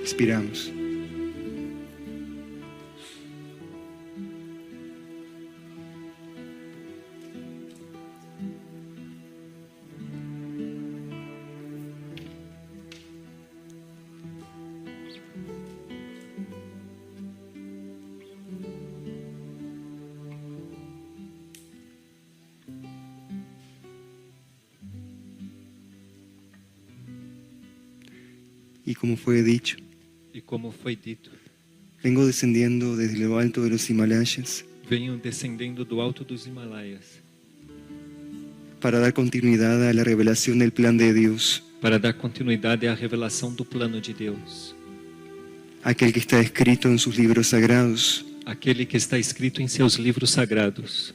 Expiramos. Y como fue dicho, E como foi dito, vengo descendiendo desde lo alto de los Himalayas venho descendendo do alto dos Himalaias para dar continuidad a la revelación del plan de Dios, para dar continuidade à revelação do plano de Deus, aquel que está escrito en sus libros sagrados, aquele que está escrito em seus livros sagrados,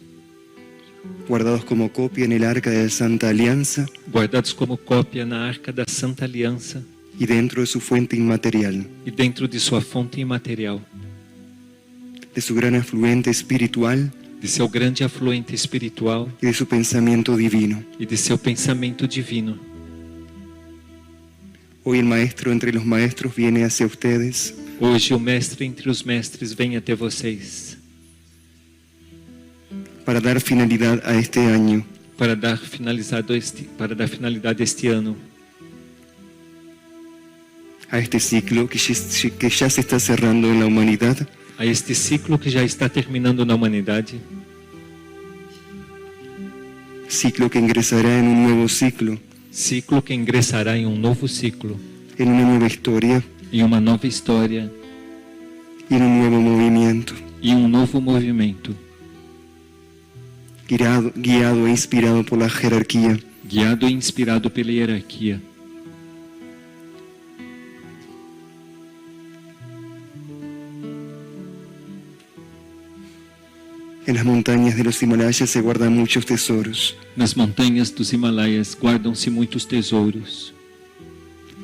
guardados como copia en el arca de la Santa Alianza guardados como cópia na Arca da Santa Aliança y dentro de su fuente inmaterial, e dentro de sua fonte imaterial, de su gran afluente espiritual de seu grande afluente espiritual y de su pensamiento divino. e de seu pensamento divino. Hoy el Maestro entre los Maestros viene hacia ustedes Hoje o Mestre entre os Mestres vem até vocês para dar finalidad a este año, para dar finalidade a este ano, a este ciclo que ya se está cerrando en la humanidad, a este ciclo que já está terminando na humanidade, ciclo que ingresará en un nuevo ciclo, ciclo que ingressará em um novo ciclo, en una nueva historia em uma nova história y en un nuevo movimiento, e um novo movimento, guiado e inspirado por la jerarquía, guiado e inspirado pela hierarquia. En las montañas de los Himalayas se guardan muchos tesoros, Nas montanhas dos Himalaias guardam-se muitos tesouros,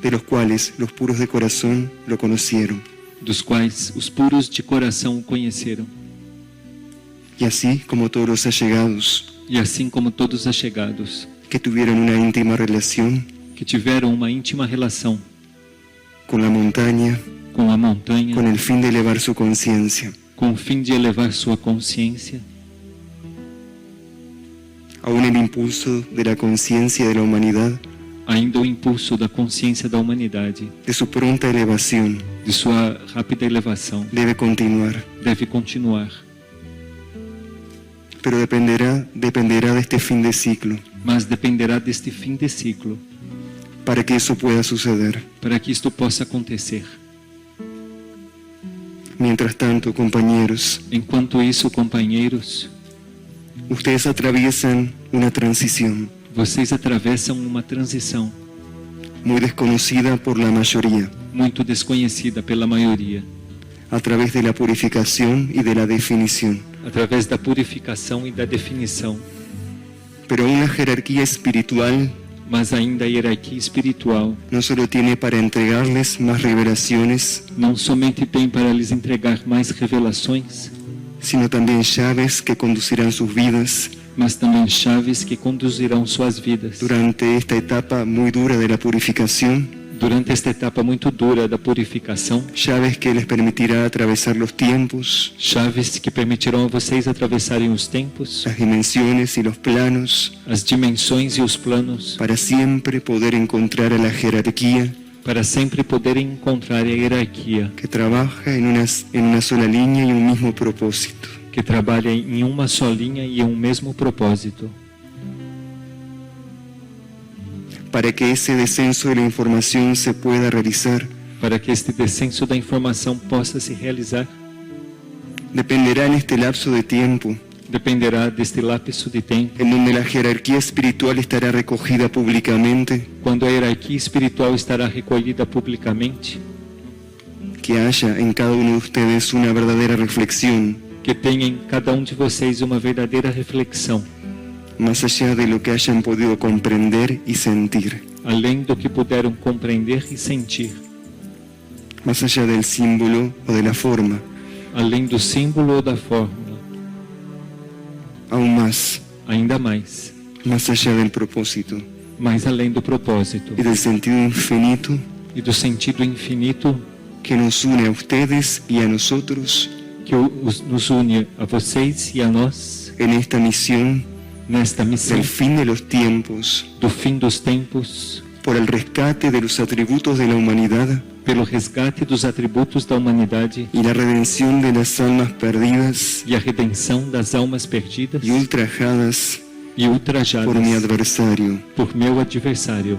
de los cuales los puros de corazón lo conocieron. dos quais os puros de coração o conheceram. Y así como todos los allegados E assim como todos os achegados, que tuvieron una íntima relación que tiveram uma íntima relação con la montaña, com a montanha, con el fin de elevar su conciencia com o fim de elevar sua consciência, aún el impulso de la conciencia de la humanidad, ainda o impulso da consciência da humanidade, de su pronta elevación, de sua rápida elevação, debe continuar. deve continuar, Pero dependerá de este fin de ciclo mas dependerá deste fim de ciclo para que eso pueda suceder. para que isto possa acontecer. Mientras tanto, compañeros, Enquanto isso, companheiros, ustedes atraviesan una transición vocês atravessam uma transição muy desconocida por la mayoría, muito desconhecida pela maioria, a través de la purificación y de la definición. através da purificação e da definição, Pero una jerarquía espiritual mas ainda a hierarquia espiritual no solo tiene para entregarles más revelaciones, não somente tem para lhes entregar mais revelações, sino también llaves que conducirán sus vidas mas também chaves que conduzirão suas vidas durante esta etapa muy dura de la purificación, durante esta etapa muito dura da purificação, llaves que les permitirá atravesar los tiempos, chaves que permitirão a vocês atravessarem os tempos, las dimensiones y los planos, as dimensões e os planos, para siempre poder encontrar a la jerarquía para sempre poderem encontrar a hierarquia que trabaja en una sola línea y un mismo propósito. que trabalha em uma só linha e em um mesmo propósito, Para que ese descenso de la información se pueda realizar, para que este descenso da informação possa se realizar, dependerá en este lapso de tiempo dependerá deste lapso de tempo, en donde la jerarquía espiritual estará recogida públicamente, quando a hierarquia espiritual estará recolhida publicamente, que haya en cada uno de ustedes una verdadera reflexión, que tenha em cada um de vocês uma verdadeira reflexão, más allá de lo que hayan podido comprender y sentir, além do que puderam compreender e sentir, más allá del símbolo o de la forma, além do símbolo ou da fórmula, aún más ainda mais allá del propósito além do propósito y del sentido infinito e do sentido infinito que nos une a ustedes y a nosotros que nos une a vocês e a nós en esta misión nesta missão del fin de los tiempos, do fim dos tempos, por el rescate de los atributos de la humanidad pelo resgate dos atributos da humanidade y la redención de las almas perdidas e a redenção das almas perdidas y ultrajadas e ultrajadas por mi adversario. por meu adversário,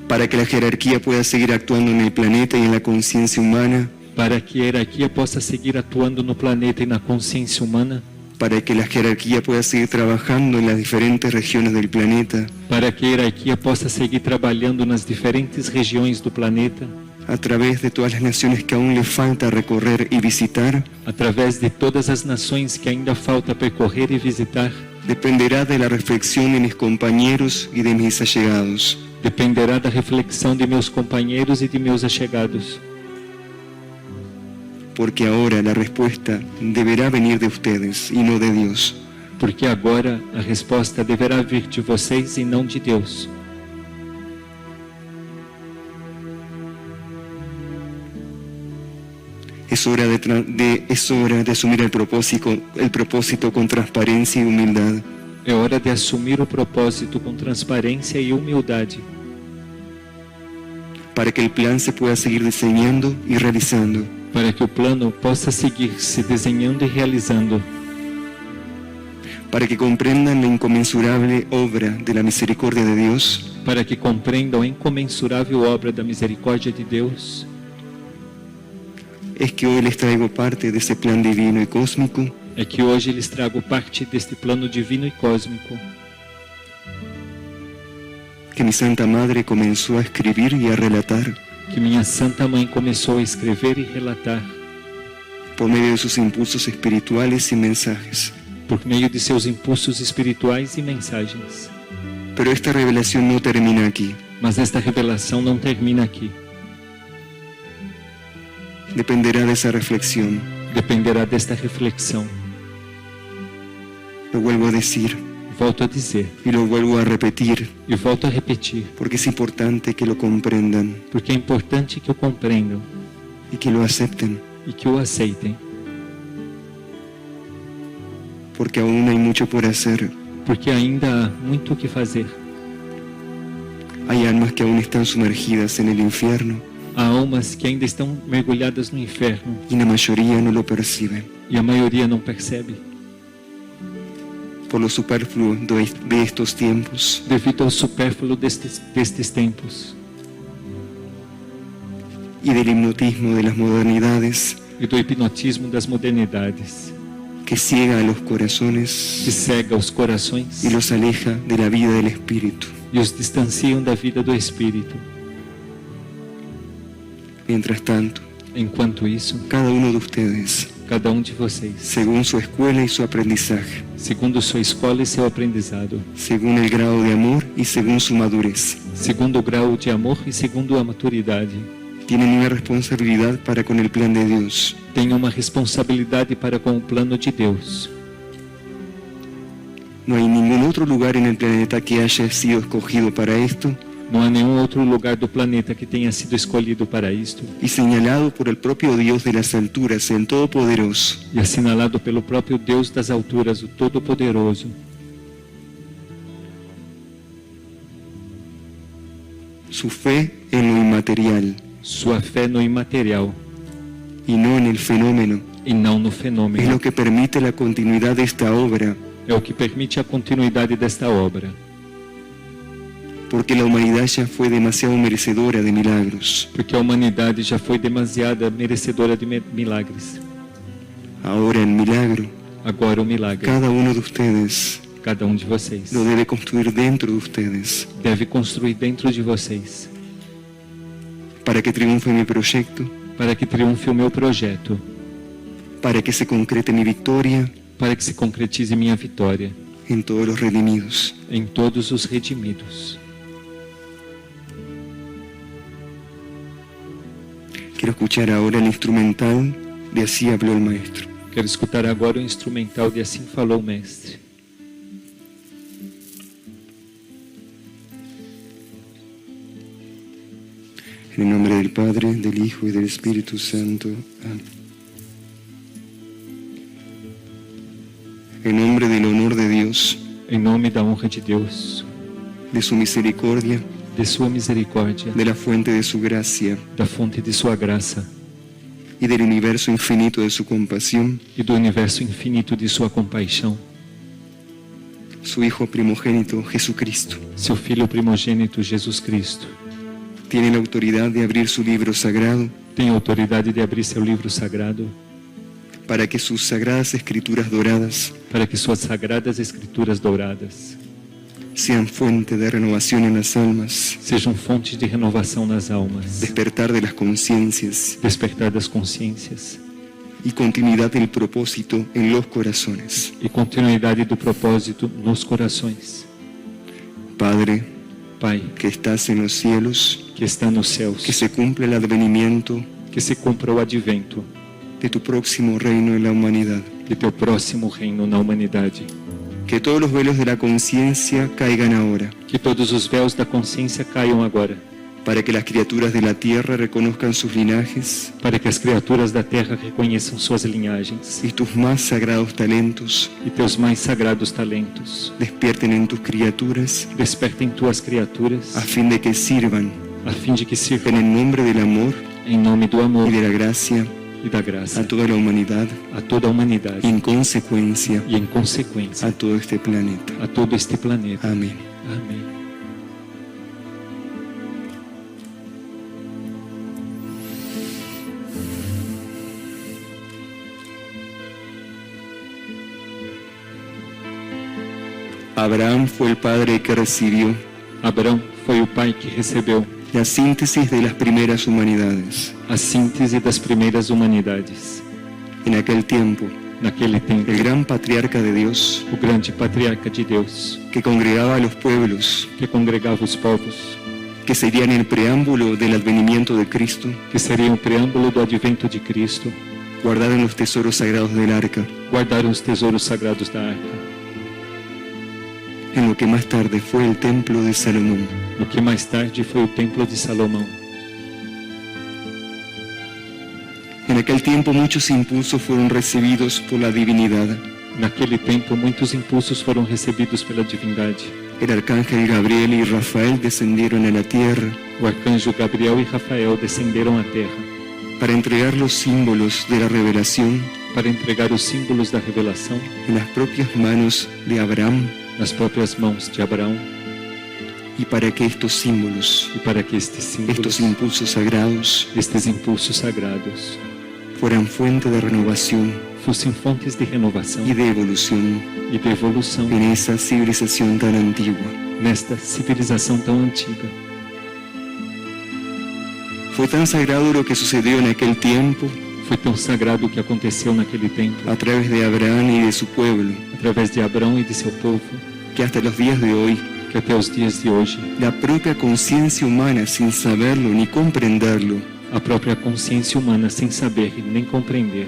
Para que la jerarquía pueda seguir actuando en el planeta y en la conciencia humana, para que a hierarquia possa seguir atuando no planeta e na consciência humana, para que la jerarquía pueda seguir trabajando en las diferentes regiones del planeta, para que a hierarquia possa seguir trabalhando nas diferentes regiões do planeta, a través de todas las naciones que aún le falta recorrer y visitar, através de todas as nações que ainda falta percorrer e visitar, dependerá de la reflexión de mis compañeros y de mis allegados. dependerá da reflexão de meus companheiros e de meus achegados, Porque ahora la respuesta deberá venir de ustedes y no de Dios. porque agora a resposta deverá vir de vocês e não de Deus. Es hora de asumir el propósito con transparencia y humildad, É hora de assumir o propósito com transparência e humildade, para que el plan se pueda seguir diseñando y realizando. para que o plano possa seguir se desenhando e realizando, Para que comprendan la inconmensurable obra de la misericordia de Dios, para que compreendam a incomensurável obra da misericórdia de Deus. es que hoy les traigo parte de ese plan divino y cósmico É que hoje lhes trago parte deste plano divino e cósmico que mi Santa Madre comenzó a escribir y a relatar que minha Santa Mãe começou a escrever e relatar por medio de sus impulsos espirituales y mensajes. por meio de seus impulsos espirituais e mensagens. Pero esta revelación no termina aquí. Mas esta revelação não termina aqui. Dependerá de esa reflexión. Dependerá desta reflexão. Lo vuelvo a decir Volto a dizer y lo vuelvo a repetir, e volto a repetir, porque es importante que lo comprendan porque é importante que o compreendam y que lo acepten, e que o aceitem, porque aún hay mucho por hacer. porque ainda há muito o que fazer. Hay almas que aún están sumergidas en el infierno Há almas que ainda estão mergulhadas no inferno y la mayoría no lo perciben e a maioria não percebe, por lo superfluo de estos tiempos. devido ao supérfluo destes tempos Y del hipnotismo de las modernidades e do hipnotismo das modernidades, que ciega a los que corazones cega os corações y los aleja de la vida del Espíritu. e os distanciam da vida do Espírito. Mientras tanto, Enquanto isso, cada uno de ustedes, cada de vocês, según su escuela y su aprendizaje, segundo sua escola e seu aprendizado, según el grado de amor y según su madurez, segundo o grau de amor e segundo a maturidade, tienen una responsabilidad para con el plan de Dios. tenham uma responsabilidade para com o plano de Deus. No hay ningún otro lugar en el planeta que haya sido escogido para esto Não há nenhum outro lugar do planeta que tenha sido escolhido para isto y señalado por el propio Dios de las alturas, el Todopoderoso, e assinalado pelo próprio Deus das alturas, o Todo-Poderoso. su fe en lo inmaterial Sua fé no imaterial y no en el fenómeno. e não no Es lo fenômeno que permite la continuidad de esta obra, é o que permite a continuidade desta obra, porque la humanidad ya fue demasiado merecedora de milagros. porque a humanidade já foi demasiada merecedora de milagres. Ahora el milagro, Agora o milagre, cada uno de ustedes cada de vocês, lo debe construir dentro de ustedes, deve construir dentro de vocês, para que triunfe mi proyecto, para que triunfe o meu projeto, para que se concrete mi victoria para que se concretize minha vitória en todos los redimidos. em todos os redimidos. Quiero escuchar ahora el instrumental de Así habló el Maestro. Quero escutar agora o instrumental de Assim Falou o Mestre. En el nombre del Padre, del Hijo y del Espíritu Santo. Amén. En nombre del honor de Dios, Em nome da honra de Deus, de su misericordia, de sua misericórdia, de la fuente de su gracia da fonte de sua graça y del universo infinito de su compasión, e do universo infinito de sua compaixão, su Hijo primogénito, Jesucristo, seu Filho primogênito Jesus Cristo, tiene la autoridad de abrir su libro sagrado tem autoridade de abrir seu livro sagrado para que sus sagradas escrituras doradas para que suas sagradas escrituras douradas sean fuente de renovación en las almas, sejam fontes de renovação nas almas, despertar de las conciencias despertar das consciências y continuidad del propósito en los corazones. e continuidade do propósito nos corações. Padre, Pai, que estás en los cielos, que está nos céus, que se cumpla el advenimiento que se cumpra o advento de tu próximo reino en la humanidad. de teu próximo reino na humanidade, Que todos los velos de la conciencia caigan ahora, que todos os véus da consciência caiam agora, para que las criaturas de la tierra reconozcan sus linajes para que as criaturas da terra reconheçam suas linhagens y tus más sagrados talentos e teus mais sagrados talentos despierten en tus criaturas despertem tuas criaturas a fin de que sirvan a fim de que en sirvam el nombre del amor em nome do amor y de la gracia e da graça a toda la humanidad a toda a humanidade y en consecuencia e em consequência a todo este planeta. a todo este planeta. Amén. Amém. Abraham fue el padre que recibió Abraão foi o pai que recebeu la síntesis de las primeras humanidades. a síntese das primeiras humanidades. En aquel tiempo, Naquele tempo, el gran patriarca de Dios, o grande patriarca de Deus, que congregaba a los pueblos, que congregava os povos, que serían el preámbulo del advenimiento de Cristo, que seria o preâmbulo do advento de Cristo, guardaron los tesoros sagrados del arca, guardaram os tesouros sagrados da arca, en lo que más tarde fue el templo de Salomón. o que mais tarde foi o templo de Salomão. En aquel tiempo muchos impulsos fueron recibidos por la divinidad. Naquele tempo, muitos impulsos foram recebidos pela divindade. El arcángel Gabriel y Rafael descendieron a la tierra O arcanjo Gabriel e Rafael descenderam à terra para entregar los símbolos de la revelación para entregar os símbolos da revelação en las propias manos de Abraham nas próprias mãos de Abraão y para que estos símbolos, e para que estes símbolos, estos impulsos sagrados estes impulsos sagrados, fueran fuente de renovación fossem fontes de renovação y de evolución e de evolução en esa civilización tan antigua. nesta civilização tão antiga. Fue tan sagrado lo que sucedió en aquel tiempo Foi tão sagrado o que aconteceu naquele tempo, a través de Abraham y de su pueblo, através de Abraão e de seu povo, que hasta los días de hoy que até os dias de hoje, la propia conciencia humana, sin saberlo ni comprenderlo, a própria consciência humana, sem saber e nem compreender,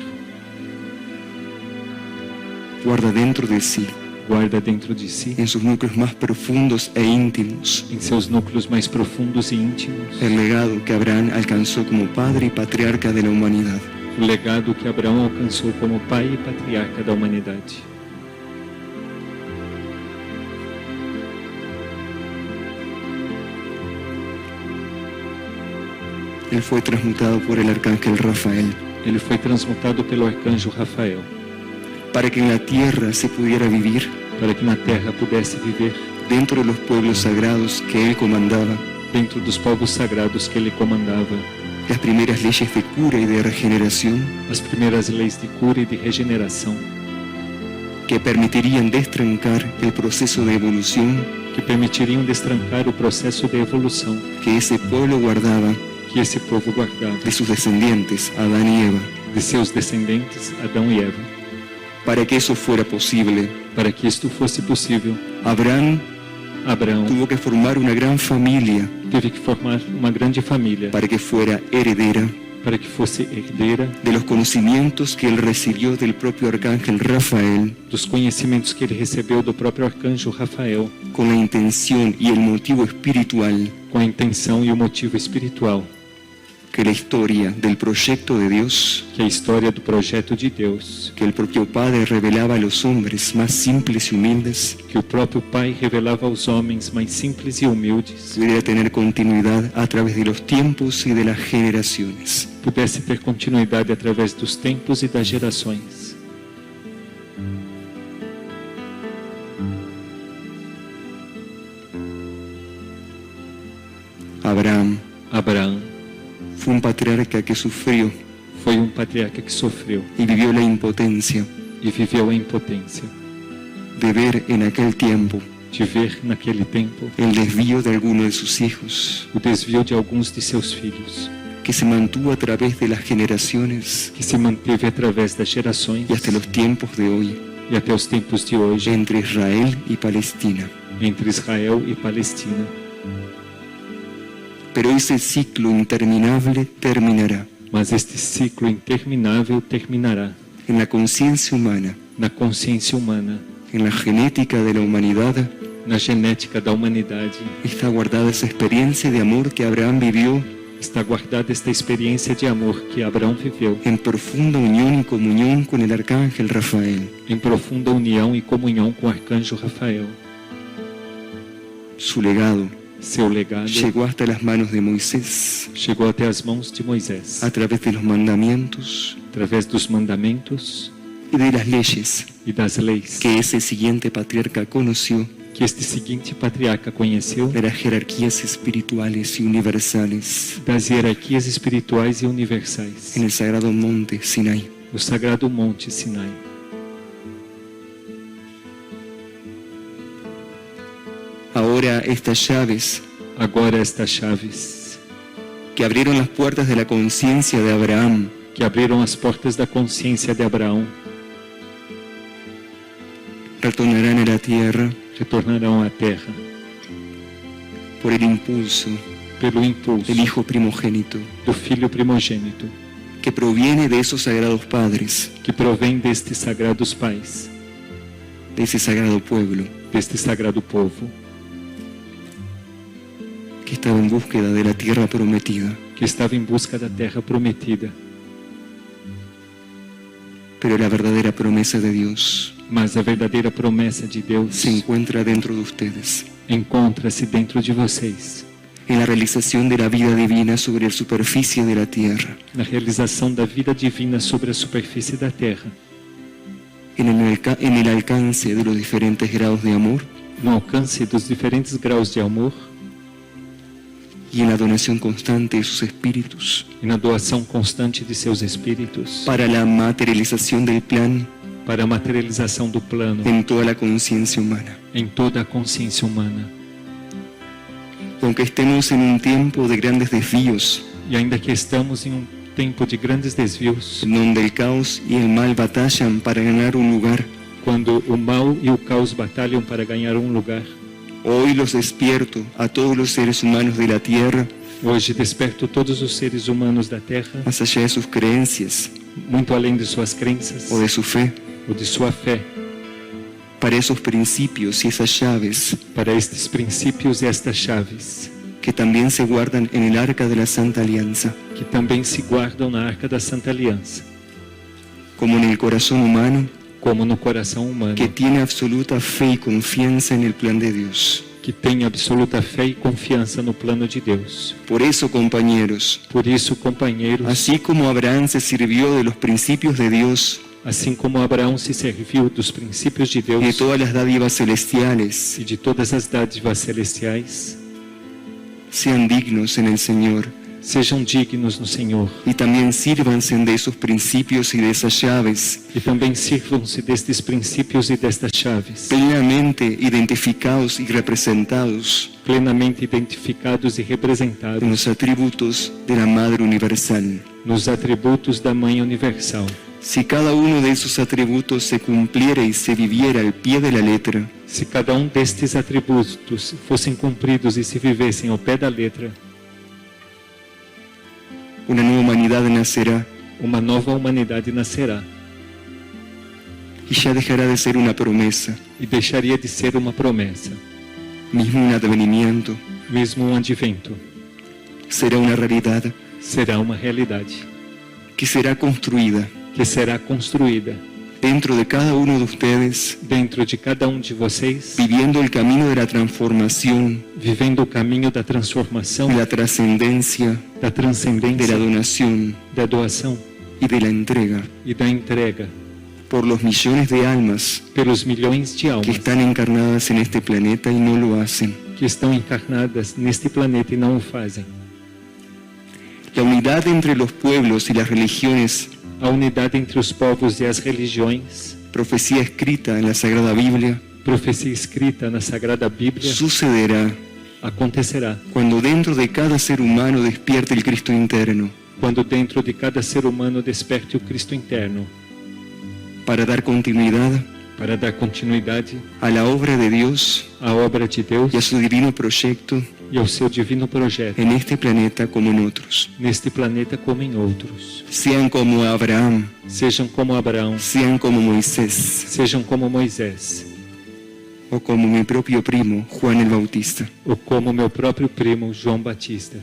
guarda dentro de sí, guarda dentro de si, en sus núcleos más profundos e íntimos, em seus núcleos mais profundos e íntimos, el legado que Abraham alcanzó como padre y patriarca de la humanidad. o legado que Abraão alcançou como pai e patriarca da humanidade. Él fue transmutado por el arcángel Rafael Ele foi transmutado pelo arcanjo Rafael, para que en la tierra se pudiera vivir para que na terra pudesse viver dentro de los pueblos sagrados que él comandaba, dentro dos povos sagrados que ele comandava, las primeras leyes de cura y de regeneración as primeiras leis de cura e de regeneração, que permitirían destrancar el proceso de evolución que permitiriam destrancar o processo de evolução que ese pueblo guardaba que esse povo guardava de sus descendientes, Adán y Eva. de seus descendentes, Adão e Eva. Para que eso fuera posible, Para que isto fosse possível, Abraham Abraão tuvo que formar una gran familia teve que formar uma grande família para que fuera heredera para que fosse herdeira de los conocimientos que él recibió del propio arcángel Rafael, dos conhecimentos que ele recebeu do próprio arcanjo Rafael, con la intención y el motivo espiritual com a intenção e o motivo espiritual que la historia del proyecto de Dios que a história do projeto de Deus, que el propio Padre revelaba a los hombres más simples y humildes que o próprio Pai revelava aos homens mais simples e humildes, pudiera tener continuidad a través de los tiempos y de las generaciones. pudesse ter continuidade através dos tempos e das gerações. Abraham Abraão fue un patriarca que sufrió foi patriarca que sofreu y vivió la impotencia e viveu a impotência de ver en aquel tiempo de ver naquele tempo el desvío de alguno de sus hijos, o desvio de alguns de seus filhos, que se mantuvo a través de las generaciones que se manteve através das gerações y hasta los tiempos de hoy e até os tempos de hoje entre Israel y Palestina. entre Israel e Palestina. Pero ese ciclo interminable terminará Mas este ciclo interminável terminará en la conciencia humana, na consciência humana, en la genética de la humanidad. na genética da humanidade. Está guardada esa experiencia de amor que Abraham vivió Está guardada esta experiência de amor que Abraão viveu en profunda unión y comunión con el arcángel Rafael. em profunda união e comunhão com o arcanjo Rafael. Su legado Seu legado llegó hasta las manos de Moisés chegou até as mãos de Moisés, a través de los mandamientos através dos mandamentos y de las leyes e das leis que ese siguiente patriarca conoció, que este seguinte patriarca conheceu, de las jerarquías espirituales y universales das hierarquias espirituais e universais, en el sagrado monte Sinai. no sagrado monte Sinai. Ahora estas llaves Agora estas chaves que abrieron las puertas de la conciencia de Abraham que abriram as portas da consciência de Abraão retornarán a la tierra retornarão à terra por el impulso pelo impulso del Hijo primogénito do Filho primogênito, que proviene de esos sagrados padres, que provém destes sagrados pais, de ese sagrado pueblo deste sagrado povo, que estaba en búsqueda de la tierra prometida. que estava em busca da terra prometida. Pero la verdadera promesa de Dios Mas a verdadeira promessa de Deus se encuentra dentro de ustedes, encontra-se dentro de vocês, en la realización de la vida divina sobre la superficie de la tierra, na realização da vida divina sobre a superfície da terra, en el alcance de los diferentes grados de amor no alcance dos diferentes graus de amor y en la donación constante de sus espíritus e na doação constante de seus espíritos para la materialización del plan para a materialização do plano en toda la conciencia humana. em toda a consciência humana. Aunque estemos en un tiempo de grandes desvíos, E ainda que estamos em tempo de grandes desvios, en donde el caos y el mal batallan para ganar un lugar, quando o mal e o caos batalham para ganhar lugar, hoy los despierto a todos los seres humanos de la tierra, hoje desperto todos os seres humanos da terra, más allá de sus creencias muito além de suas crenças o de su fe, ou de sua fé, para esos principios y esas llaves para estes princípios e estas chaves, que también se guardan en el arca de la Santa Alianza, que também se guardam na Arca da Santa Aliança, como en el corazón humano como no coração humano, que tiene absoluta fe y confianza en el plan de Dios. que tem absoluta fé e confiança no plano de Deus. Por eso, compañeros, Por isso, companheiros, así como Abraham se sirvió de los principios de Dios assim como Abraão se serviu dos princípios de y de Deus todas las dádivas celestiales, e de todas as dádivas celestiais, sean dignos en el Señor sejam dignos no Senhor y también sírvanse de esos principios y de esas llaves, e também sirvam-se destes princípios e destas chaves, plenamente identificados y representados plenamente identificados e en representados los atributos de la Madre Universal. nos atributos da Mãe Universal. Si cada uno de esos atributos se cumpliera y se viviera al pie de la letra, Se cada destes atributos fossem cumpridos e se vivessem ao pé da letra, una nueva humanidad nacerá uma nova humanidade nascerá y ya dejará de ser una promesa, e deixaria de ser uma promessa, mismo un advenimiento, mesmo advento. será una realidad será uma realidade, que será construida que será construída dentro de cada uno de ustedes, dentro de cada um de vocês, viviendo el camino de la transformación, vivendo o caminho da transformação, de la trascendencia, da de transcendência, la donación da doação y de la entrega e da entrega por los millones de almas pelos milhões de que almas están encarnadas en este planeta y no lo hacen. que estão encarnadas neste planeta e não o fazem. La unidad entre los pueblos y las religiones, A unidade entre os povos e as religiões, profecía escrita en la Sagrada Biblia, profecia escrita na Sagrada Bíblia, sucederá acontecerá cuando dentro de cada ser humano despierte el Cristo interno, quando dentro de cada ser humano desperte o Cristo interno, para dar continuidad para dar continuidade a la obra de Dios à obra de Deus y a su divino proyecto e ao seu divino projeto, en este planeta como en otros. neste planeta como em outros. Sean como Abraham, Sejam como Abraão, sean como Moisés sejam como Moisés, o como mi propio primo Juan el Bautista, ou como meu próprio primo João Batista,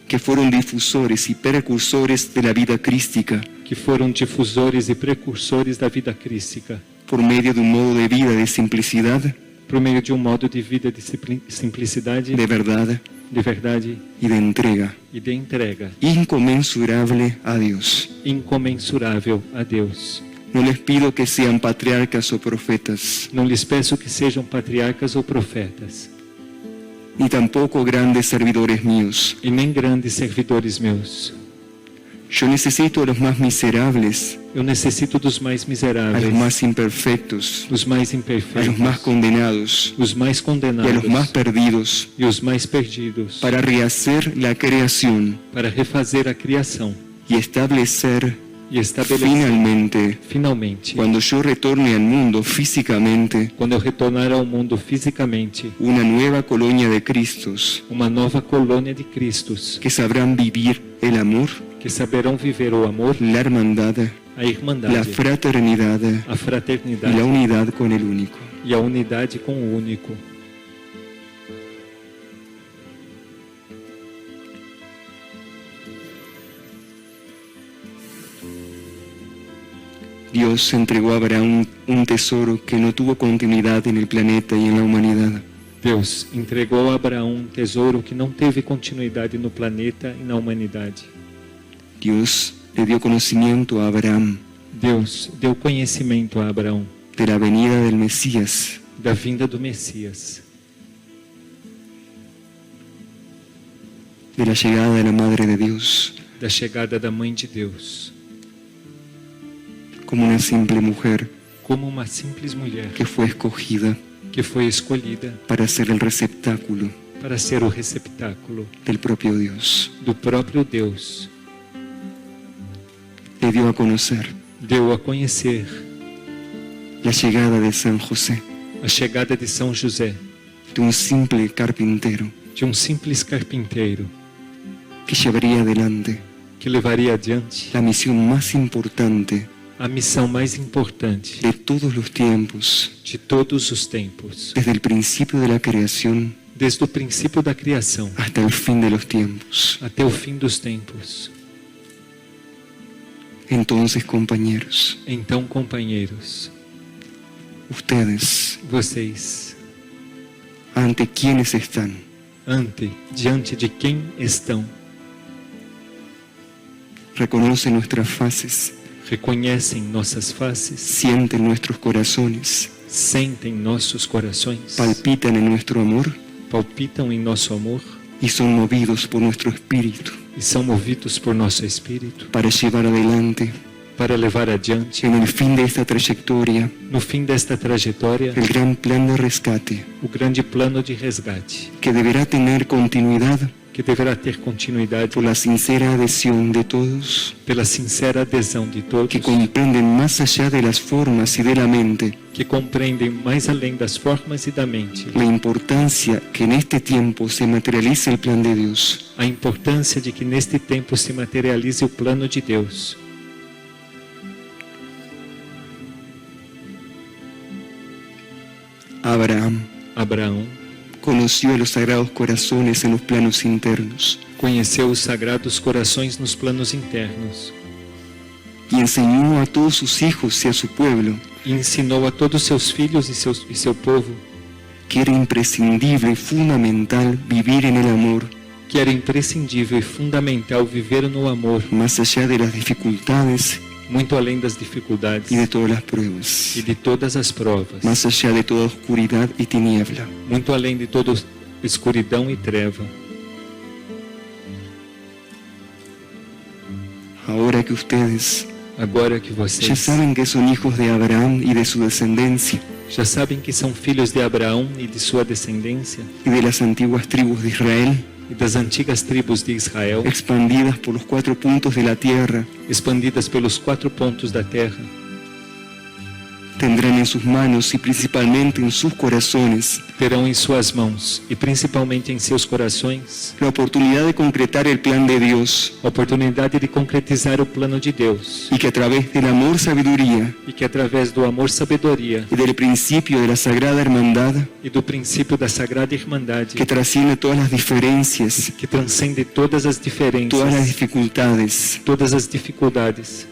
que fueron difusores y precursores de la vida crística que foram difusores e precursores da vida crística, por medio de un modo de vida de simplicidad, por meio de um modo de vida de simplicidade, de verdad de verdade y de entrega e de entrega inconmensurable a Dios. incomensurável a Deus. No les pido que sean patriarcas o profetas, Não lhes peço que sejam patriarcas ou profetas, ni tampoco grandes servidores míos. e nem grandes servidores meus. Yo necesito a los más miserables, Eu necessito dos mais a miseráveis, los más imperfectos, os mais a los imperfeitos, más condenados os mais y a condenados los más perdidos, e os mais perdidos, para rehacer la creación para refazer a criação y establecer e estabelecer finalmente, finalmente, cuando yo retorne al mundo físicamente, quando eu retornar ao mundo fisicamente, una nueva colonia de Cristos uma nova colônia de Cristos que sabrán vivir el amor, que saberão viver o amor, la hermandad, a irmandade, la fraternidad a y fraternidade la unidad con el único. e a unidade com o único. Dios entregó a Abraham un tesoro que no tuvo continuidad en el planeta y en la humanidad. Deus entregou a Abraão um tesouro que não teve continuidade no planeta e na humanidade. Dios le dio conocimiento a Abraham Deus deu conhecimento a Abraão de la venida del Mesías, da vinda do Messias, de la llegada de la Madre de Dios, da chegada da Mãe de Deus, como una simple mujer como uma simples mulher que fue escogida que foi escolhida para ser el receptáculo para ser o receptáculo del propio Dios. do próprio Deus. Le dio a conocer Deu a conhecer la llegada de San José, a chegada de São José, de un simple carpintero de um simples carpinteiro que llevaría adelante que levaria adiante la misión más importante a missão mais importante de todos los tiempos, de todos os tempos, desde el principio de la creación desde o princípio da criação hasta el fin de los tiempos. até o fim dos tempos. Entonces, compañeros, Então, companheiros, ustedes, vocês, ¿ante quiénes están? diante de quem estão? Reconocen nuestras faces, Reconhecem nossas faces, sienten nuestros corazones, sentem nossos corações, palpitan en nuestro amor palpitam em nosso amor y son movidos por nuestro espíritu e são movidos por nosso espírito para llevar adelante, para levar adiante, en el fin de esta trayectoria, no fim desta trajetória, el gran plan de rescate o grande plano de resgate, que deberá tener continuidad que deverá ter continuidade por la sincera adhesión de todos pela sincera adesão de todos que comprenden más allá de las formas y de la mente que compreendem mais além das formas e da mente la importancia que en este tiempo se materialice el plan de Dios. a importância de que neste tempo se materialize o plano de Deus. Abraham Abraão conoció a los sagrados corazones en los planos internos. conheceu os sagrados corações nos planos internos y enseñó a todos sus hijos y a su pueblo e ensinou a todos seus filhos e seu povo que era imprescindible y fundamental vivir en el amor, que era imprescindível e fundamental viver no amor, más allá de las dificultades muito além das dificuldades y de todas las pruebas, e de todas as provas, más allá de toda oscuridad y tiniebla. muito além de toda escuridão e treva. Ahora que ustedes Agora que ya vocês saben que son hijos de Abraham y de su descendencia, já sabem que são filhos de Abraão e de sua descendência, y de las antiguas tribus de Israel, e das antigas tribos de Israel, expandidas por los 4 puntos de la tierra, expandidas pelos 4 pontos da terra, tendrán en sus manos y principalmente en sus corazones terão em suas mãos, e principalmente em seus corações, la oportunidad de concretar el plan de Dios, a oportunidade de concretizar o plano de Deus, y que a través del amor, sabiduría e que através do amor, sabedoria y del principio de la Sagrada Hermandad, e do princípio da Sagrada Irmandade, que trasciende todas las diferencias, que transcende todas as todas las diferenças, dificultades todas as dificuldades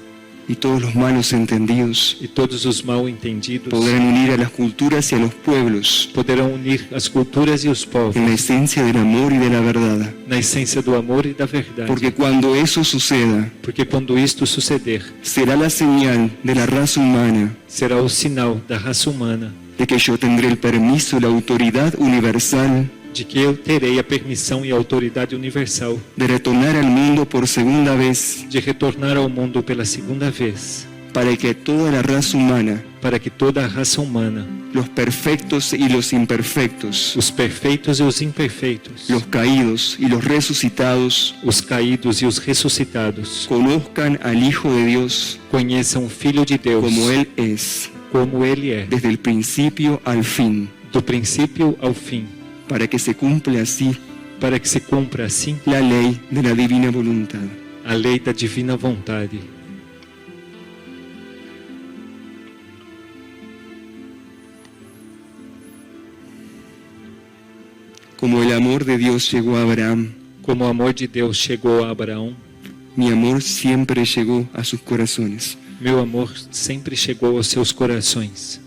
y todos los malos entendidos, e todos os mal entendidos, podrán unir a las culturas y a los pueblos poderão unir as culturas e os povos en la esencia del amor y de la verdad. na essência do amor e da verdade. Porque cuando eso suceda, Porque quando isto suceder, será la señal de la raza humana será o sinal da raça humana de que yo tendré el permiso y la autoridad universal de que eu terei a permissão e a autoridade universal de retornar al mundo por segunda vez, de retornar ao mundo pela segunda vez, para que toda la raza humana, para que toda a raça humana, los perfectos y los imperfectos, os perfeitos e os imperfeitos, los caídos y los resucitados, os caídos e os ressuscitados, conozcan al Hijo de Dios conheçam o Filho de Deus como Él es, como Ele é, desde el principio al fin, do princípio ao fim, para que se cumpla así para que se cumpra assim la ley de la divina voluntad. a lei da divina vontade. Como el amor de Dios llegó a Abraham, Como o amor de Deus chegou a Abraão, mi amor siempre llegó a sus corazones. meu amor sempre chegou aos seus corações.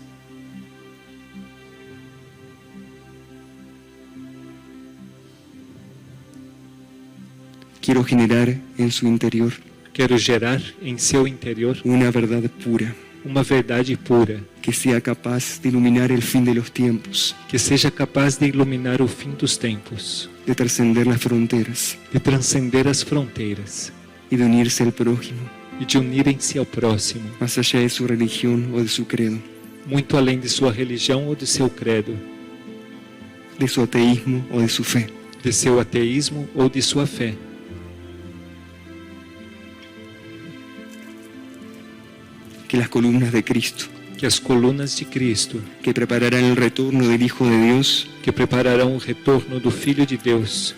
Quiero generar en su interior Quero gerar em seu interior una verdad pura, uma verdade pura, que sea capaz de iluminar el fin de los tiempos, que seja capaz de iluminar o fim dos tempos, de trascender las fronteras de transcender as fronteiras y de unirse al prójimo, e de unirem-se ao próximo, más allá de su religión o de su credo, muito além de sua religião ou de seu credo, de su ateísmo o de su fe. de seu ateísmo ou de sua fé. Que las columnas de Cristo, Que as colunas de Cristo, que prepararán el retorno del Hijo de Dios, que prepararão o retorno do Filho de Deus,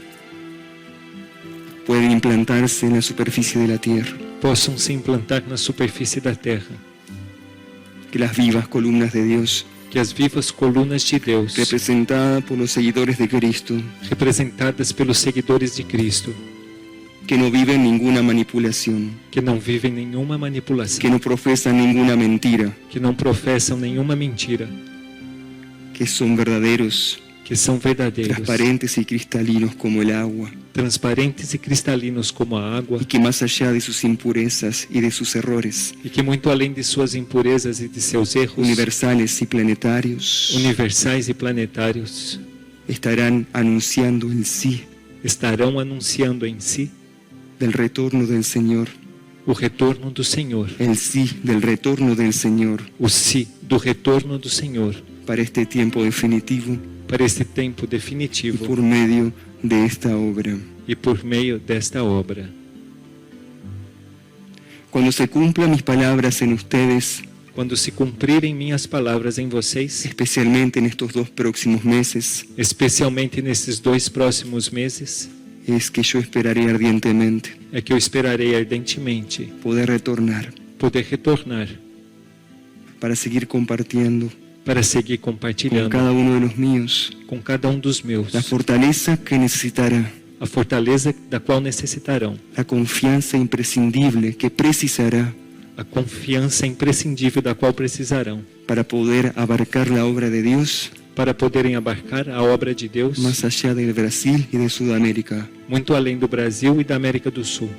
pueden implantarse en la superficie de la tierra. possam se implantar na superfície da terra. Que las vivas columnas de Dios, Que as vivas colunas de Deus, representadas por los seguidores de Cristo, representadas pelos seguidores de Cristo, que no viven ninguna manipulación, que não vivem nenhuma manipulação, que no profesan ninguna mentira, que não professam nenhuma mentira, que son verdaderos, que são verdadeiros, transparentes y cristalinos como el agua, transparentes e cristalinos como a água, y que más allá de sus impurezas y de sus errores, e que muito além de suas impurezas e de seus erros universales y planetarios, universais e planetários, estarán anunciando el sí estarão anunciando em si del retorno del Señor, o retorno do Senhor, el sí del retorno del Señor o si do retorno do Senhor para este tiempo definitivo para este tempo y definitivo por medio de esta obra. e por meio desta obra. Cuando se cumplan mis palabras en ustedes, Quando se cumprirem minhas palavras em vocês, especialmente en estos 2 próximos meses, especialmente nesses 2 próximos meses, es que yo esperaré ardientemente é que eu esperarei ardentemente poder retornar poder retornar para seguir compartiendo para seguir con compartilhando cada uno de los míos com cada dos meus la fortaleza que necesitará a fortaleza da qual necessitarão, la confianza imprescindible que precisará a confiança imprescindível da qual precisarão, para poder abarcar la obra de Dios para poderem abarcar a obra de Deus más allá del Brasil y de Sudamérica, muito além do Brasil e da América do Sul,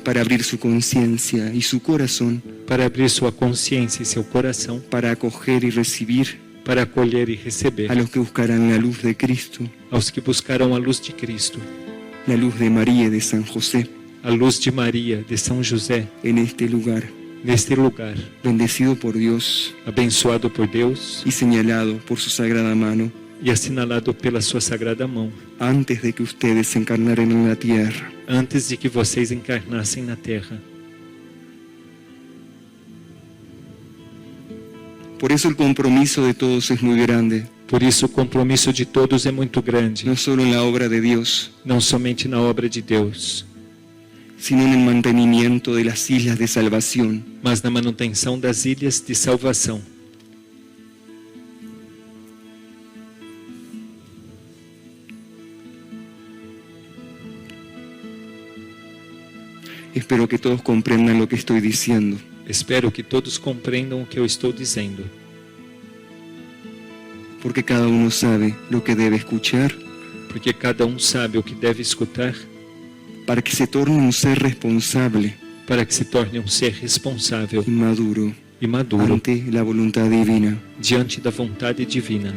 para abrir su conciencia y su corazón, para abrir sua consciência e seu coração, para acoger y recibir para acolher e receber a los que buscarán la luz de Cristo, aos que buscarão a luz de Cristo, la luz de María y de San José, a luz de Maria, de São José, en este lugar, neste lugar, bendecido por Dios abençoado por Deus y señalado por su sagrada mano, e assinalado pela sua sagrada mão, antes de que ustedes se encarnaran en la tierra. antes de que vocês encarnassem na terra. Por eso el compromiso de todos es muy grande, Por isso o compromisso de todos é muito grande, no solo en la obra de Dios, não somente na obra de Deus, sino en el mantenimiento de las islas de salvación, mas na manutenção das ilhas de salvação. Espero que todos comprendan lo que estoy diciendo. Espero que todos compreendam o que eu estou dizendo, Porque cada uno sabe lo que debe escuchar porque cada sabe o que deve escutar para que se torne un ser responsable para que se torne ser responsável y maduro e maduro ante la voluntad divina diante da vontade divina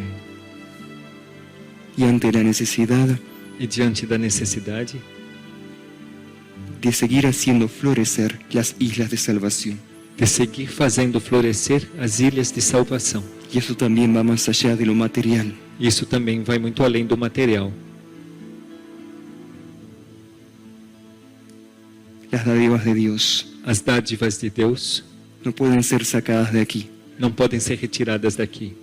y ante la necesidad e diante da necessidade de seguir haciendo florecer las islas de salvación. de seguir fazendo florescer as ilhas de salvação. Y eso también va más allá de lo material. Isso também vai muito além do material. Las dádivas de Dios As dádivas de Deus no pueden ser sacadas de aquí. não podem ser retiradas daqui.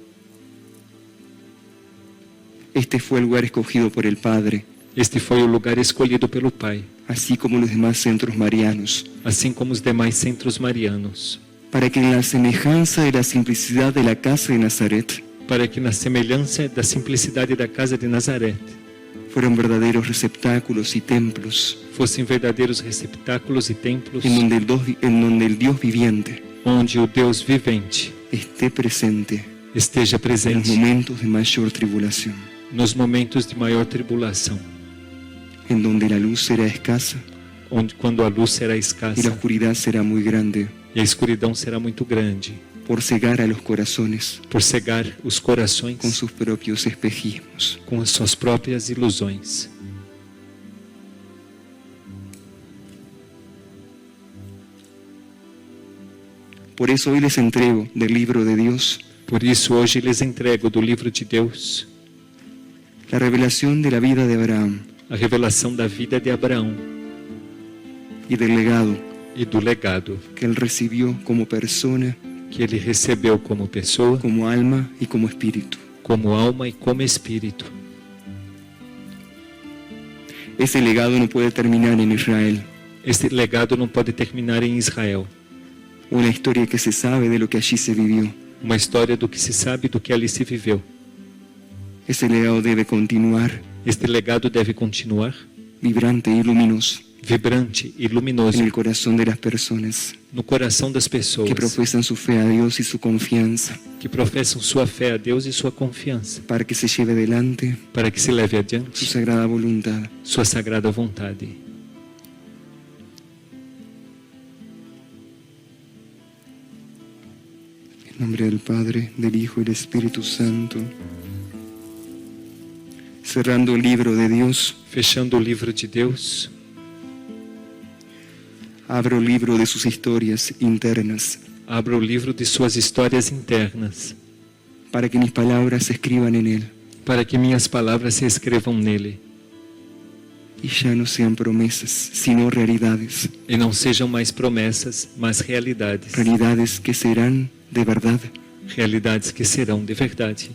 Este fue el lugar escogido por el Padre, Este foi o lugar escolhido pelo Pai, así como los demás centros marianos, assim como os demais centros marianos, para que en la semejanza y la simplicidad de la casa de Nazaret para que na semelhança da simplicidade da casa de Nazaré fueron verdaderos receptáculos y templos fossem verdadeiros receptáculos e templos en donde el Dios viviente onde o Deus vivente esté presente esteja en los presente momentos de mayor tribulación, nos momentos de maior tribulação, en donde la luz será escasa onde quando a luz será y la escassa oscuridad será muy grande e a escuridão será muito grande, por cegar a los corazones por cegar os corações con sus propios espejismos. com as suas próprias ilusões. Por eso hoy les entrego del libro de Dios Por isso hoje lhes entrego do livro de Deus la revelación de la vida de Abraham a revelação da vida de Abraão y del legado e do legado que él recibió como persona, que ele recebeu como pessoa, como alma y como espíritu. como alma e como espírito. Ese legado no puede terminar en Israel, Este legado não pode terminar em Israel, una historia que se sabe de lo que allí se vivió. uma história do que se sabe do que ali se viveu. Ese legado debe continuar Este legado deve continuar vibrante y luminoso vibrante e luminoso en el corazón de las personas no coração das pessoas que profesan su fe a Dios y su confianza, que professam sua fé a Deus e sua confiança, para que se lleve adelante para que se leve su adiante sagrada voluntad. sua sagrada vontade. En nombre del Padre, del Hijo y del Espíritu Santo. Cerrando el libro de Dios, Fechando o livro de Deus, abro el libro de sus historias internas, abra o livro de suas histórias internas, para que mis palabras se escriban en él para que minhas palavras se escrevam nele y ya no sean promesas, sino realidades. e não sejam mais promessas, mas realidades. Realidades que serán de verdad Realidades que serão de verdade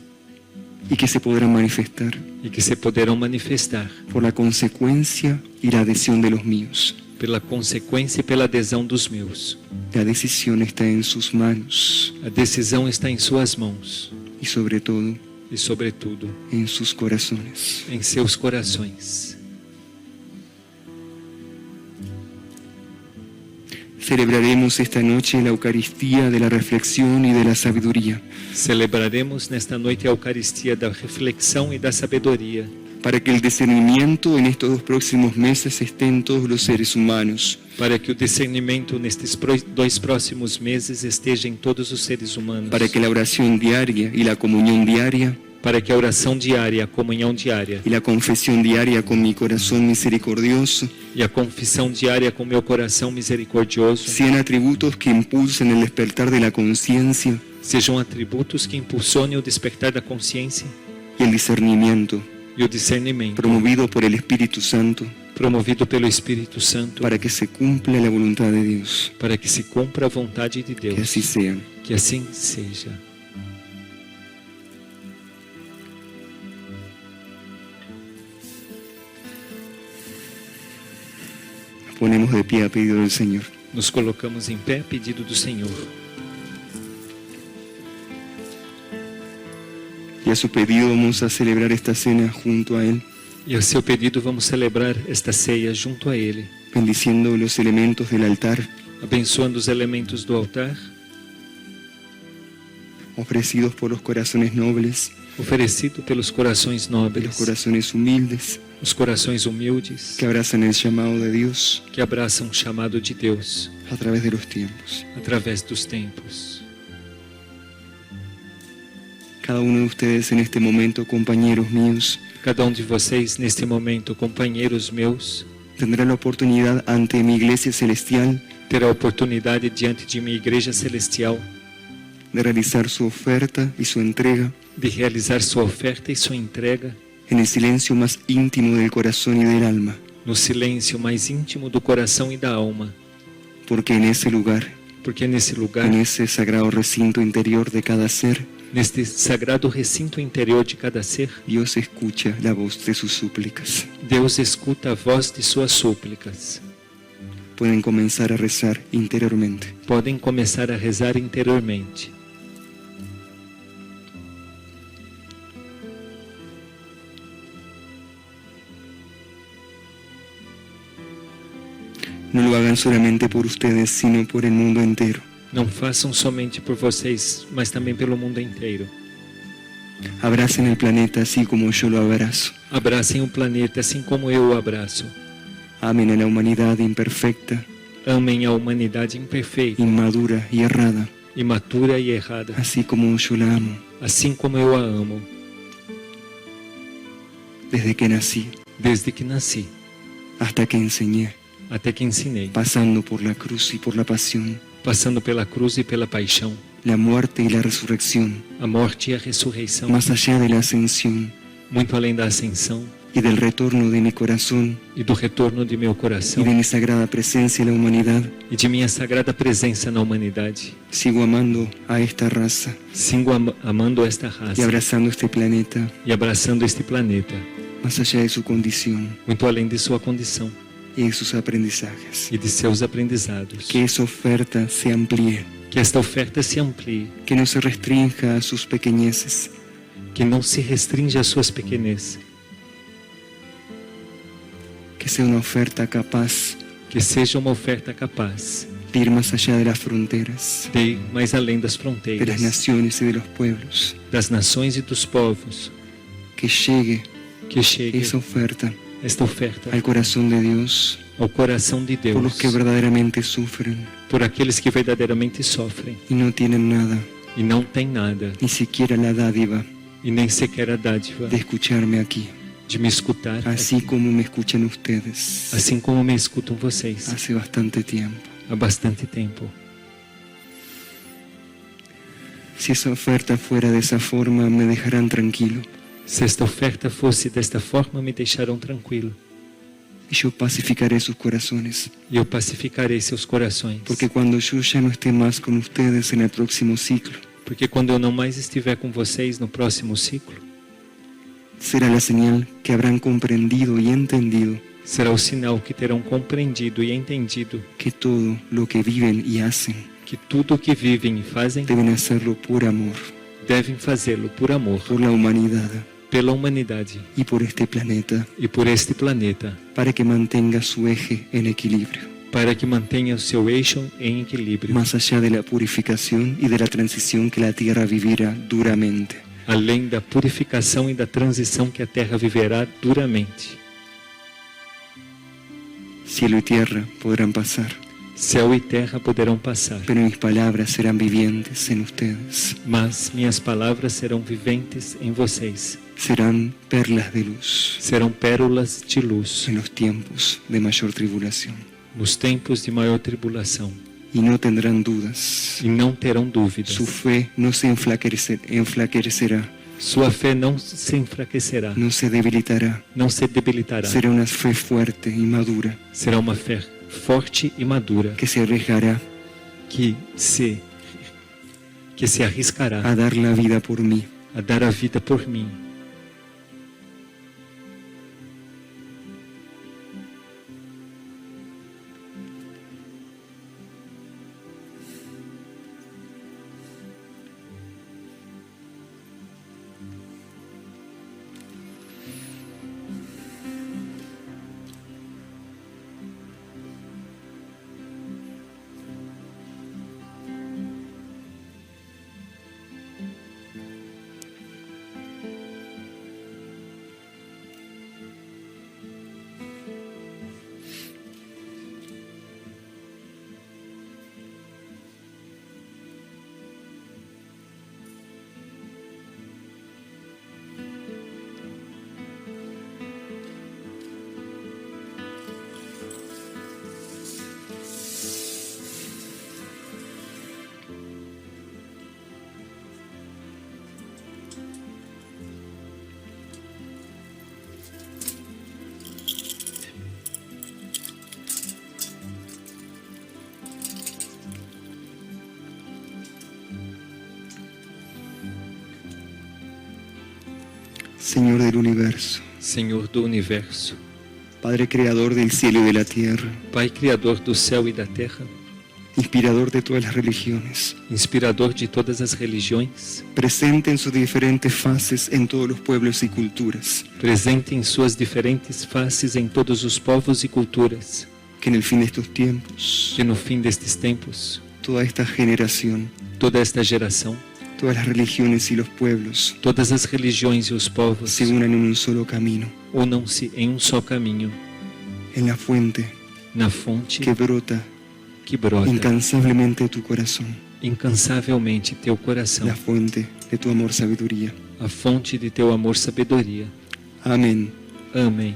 y que se podrán manifestar e que se poderão manifestar por la consecuencia y la adhesión de los míos. pela consequência e pela adesão dos meus. La decisión está en sus manos A decisão está em suas mãos y sobre todo e, sobretudo, en sus corazones. em seus corações. Celebraremos esta noche la Eucaristía de la reflexión y de la sabiduría, Celebraremos nesta noite a Eucaristia da reflexão e da sabedoria, para que el discernimiento en estos 2 próximos meses esté en todos los seres humanos, para que o discernimento nestes 2 próximos meses esteja em todos os seres humanos, para que la oración diaria y la comunión diaria para que a oração diária, a comunhão diária y la confesión diaria con mi corazón misericordioso e a confissão diária com meu coração misericordioso sean atributos que impulsen el despertar de la conciencia sejam atributos que impulsionem o despertar da consciência y el discernimiento e o discernimento promovido por el Espíritu Santo promovido pelo Espírito Santo para que se cumpla la voluntad de Dios. para que se cumpra a vontade de Que Deus. así sea. Que assim seja. Nos ponemos de pie a pedido del Señor. Nos colocamos em pé a pedido do Senhor. Y a su pedido vamos a celebrar esta cena junto a Él, E a seu pedido vamos celebrar esta ceia junto a Ele, bendiciendo los elementos del altar, abençoando os elementos do altar, ofrecidos por los corazones nobles oferecido pelos corações y los nobres, corazones humildes os corações humildes, que abrazan el llamado de Dios que abraçam o chamado de Deus a través de los tiempos. através dos tempos. Cada uno de ustedes en este momento, compañeros míos, Cada de vocês, neste momento, companheiros meus, tendrá la oportunidad ante mi iglesia celestial terá a oportunidade diante de minha igreja celestial de realizar su oferta y su entrega de realizar sua oferta e sua entrega en el silencio más íntimo del corazón y del alma, no silêncio mais íntimo do coração e da alma, porque en ese lugar, porque nesse lugar, en ese sagrado recinto interior de cada ser, neste sagrado recinto interior de cada ser, Dios escucha la voz de sus súplicas. Deus escuta a voz de suas súplicas. Pueden comenzar a rezar interiormente. Podem começar a rezar interiormente. No lo hagan solamente por ustedes, sino por el mundo entero. Não façam somente por vocês, mas também pelo mundo inteiro. Abracen el planeta así como yo lo abrazo. Abracem o planeta assim como eu o abraço. Amen a la humanidad imperfecta, Amem a humanidade imperfeita, inmadura y errada, imatura e errada, así como yo la amo assim como eu a amo, desde que nací desde que nasci, hasta que enseñé, até que ensinei, pasando por la cruz y por la pasión, passando pela cruz e pela paixão, la muerte y la resurrección, a morte e a ressurreição, más allá de la ascensión muito além da ascensão y del retorno de mi corazón e do retorno de meu y coração de mi sagrada presencia en la humanidad. e de minha sagrada presença na humanidade. Sigo amando a esta raza Sigo amando esta y raça abrazando este planeta, e abraçando este planeta, más allá de su condición muito além de sua condição y de sus aprendizajes. e de seus aprendizados. Que esa oferta se amplíe, Que esta oferta se amplie, que no se restrinja a sus pequeñeces, que não se restringe às suas pequenez, que sea una oferta capaz que seja uma oferta capaz de ir más allá de las fronteras, de ir mais além das de las fronteiras, naciones y de los pueblos, das nações e dos povos, que llegue que chegue esa oferta esta oferta al corazón de Dios ao coração de por los Deus, que verdaderamente sufren por aqueles que verdadeiramente sofrem y no tienen nada, e não têm nada, ni siquiera la dádiva e nem sequer a dádiva de escucharme aquí, de me escutar, así como me escuchan ustedes assim como me escutam vocês hace bastante tiempo. há bastante tempo. Si esa oferta fuera de esa forma, me dejarán tranquilo Se esta oferta fosse desta forma, me deixarão tranquilo, y yo pacificaré sus corazones. e eu pacificarei seus corações. Porque cuando yo ya no esté más con ustedes en el próximo ciclo, Porque quando eu não mais estiver com vocês no próximo ciclo, será la señal que habrán comprendido y entendido será o sinal que terão compreendido e entendido que todo lo que viven y hacen que tudo o que vivem e fazem deben hacerlo por amor, devem fazê-lo por amor, por la humanidad pela humanidade y por este planeta, e por este planeta, para que mantenga su eje en equilibrio. para que mantenha o seu eixo em equilíbrio, más allá de la purificación y de la transición que la tierra vivirá duramente. além da purificação e da transição que a terra viverá duramente. Cielo y tierra podrán pasar, Céu e terra poderão passar, pero mis palabras serán vivientes en ustedes. mas minhas palavras serão viventes em vocês. Serán perlas de luz Serão pérolas de luz en los tiempos de mayor tribulación. nos tempos de maior tribulação, Y no tendrán dudas. e não terão dúvidas. Su fe no se enflaquecerá, Sua fé não se enfraquecerá, no se debilitará. não se debilitará. Será una fe fuerte y madura Será uma fé forte e madura que se arriesgará que se arriscará a dar la vida por mí. a dar a vida por mim. Señor del universo, Senhor do universo, Padre creador del cielo y de la tierra, Pai criador do céu e da terra, inspirador de todas las religiones, inspirador de todas as religiões, presente en sus diferentes fases en todos los pueblos y culturas, presente em suas diferentes faces em todos os povos e culturas, que en el fin de estos tiempos, que no fim destes tempos, toda esta generación, toda esta geração, todas las religiones y los pueblos todas as religiões e os povos se unan en un solo camino, unam-se em só caminho, en la fuente na fonte que brota que brota incansablemente de tu corazón, incansavelmente teu coração, la fuente de tu amor sabiduría. a fonte de teu amor sabedoria. Amén. Amém.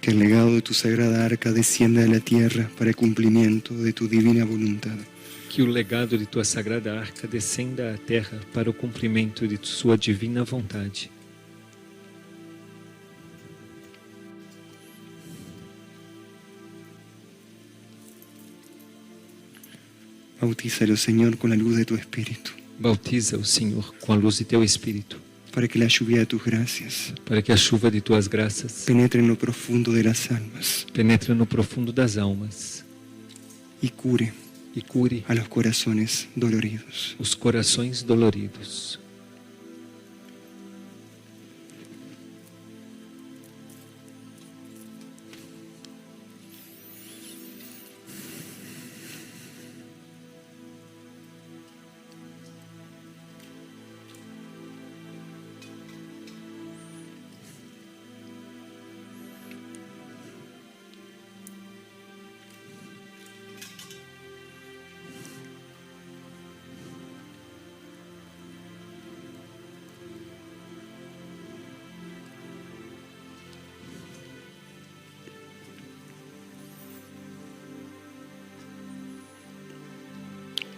Que el legado de tu sagrada arca descienda de la tierra para el cumplimiento de tu divina voluntad. Que o legado de tua sagrada arca descenda à terra para o cumprimento de sua divina vontade. Bautízalo, Señor, con la luz de tu Espíritu, Bautiza o Senhor com a luz de teu Espírito, para que la lluvia de tus gracias para que a chuva de tuas graças penetre en lo profundo de las almas penetre no profundo das almas y cure e cure a los corazones doloridos. os corações doloridos.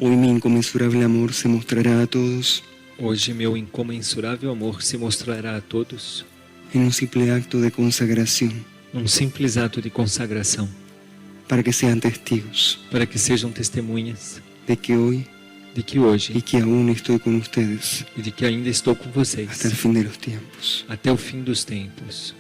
Hoy mi inconmensurable amor se mostrará a todos Hoje meu incomensurável amor se mostrará a todos en un simple acto de consagración, num simples ato de consagração, para que sean testigos para que sejam testemunhas de que hoy de que hoje y que aún estoy con ustedes e de que ainda estou com vocês hasta el fin de los tiempos. até o fim dos tempos.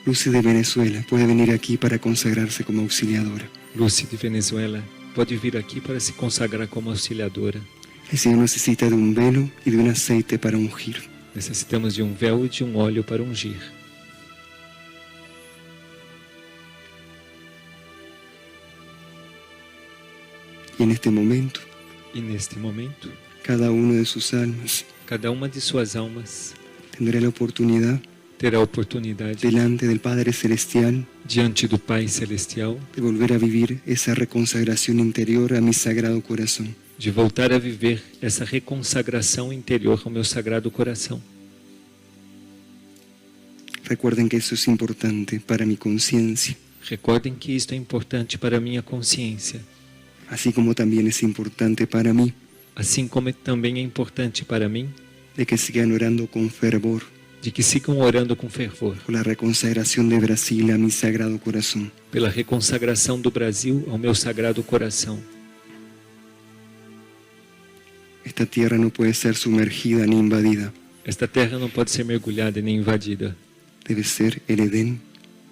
Lucy de Venezuela puede venir aquí para consagrarse como auxiliadora. Lucy de Venezuela pode vir aqui para se consagrar como auxiliadora. El Señor necesita de un velo y de un aceite para ungir. Necessitamos de um véu e de um óleo para ungir. Y en este momento, E neste momento, cada uno de sus almas cada uma de suas almas tendrá la oportunidad terá a oportunidade, delante del Padre Celestial diante do Pai Celestial, de volver a vivir esa reconsagración interior a mi sagrado corazón. de voltar a viver essa reconsagração interior ao meu Sagrado Coração. Recuerden que eso es importante para mi conciencia, Recordem que isto é importante para a minha consciência, así como también es importante para mí assim como também é importante para mim de que sigan orando con fervor de que sigam orando com fervor por la reconsagración de Brasil a mi sagrado corazón. pela reconsagração do Brasil ao meu Sagrado Coração. Esta tierra no puede ser sumergida ni invadida, Esta terra não pode ser mergulhada nem invadida. debe ser el Edén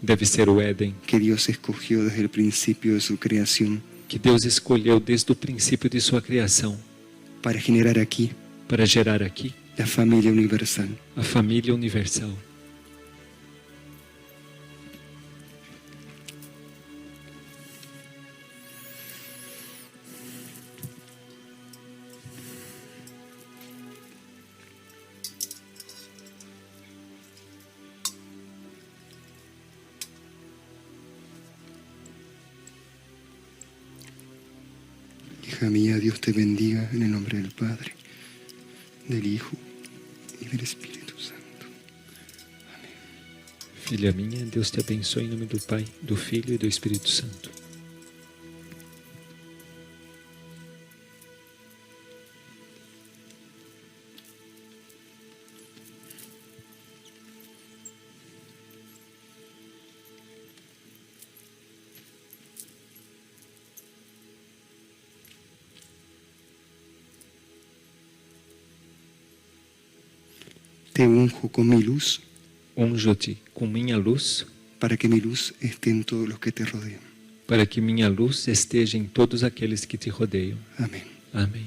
Deve ser o Éden, que Dios escogió desde el principio de su creación que Deus escolheu desde o princípio de sua criação para generar aquí para gerar aqui la familia universal. a família universal. Hija mía, Dios te bendiga en el nombre del Padre, del Hijo y del Espíritu Santo. Filha minha, Deus te abençoe em nome do Pai, do Filho e do Espírito Santo. Te unjo con mi luz Unjo-te com minha luz, para que mi luz esté en todos los que te rodean. para que minha luz esteja em todos aqueles que te rodeiam. Amén. Amém.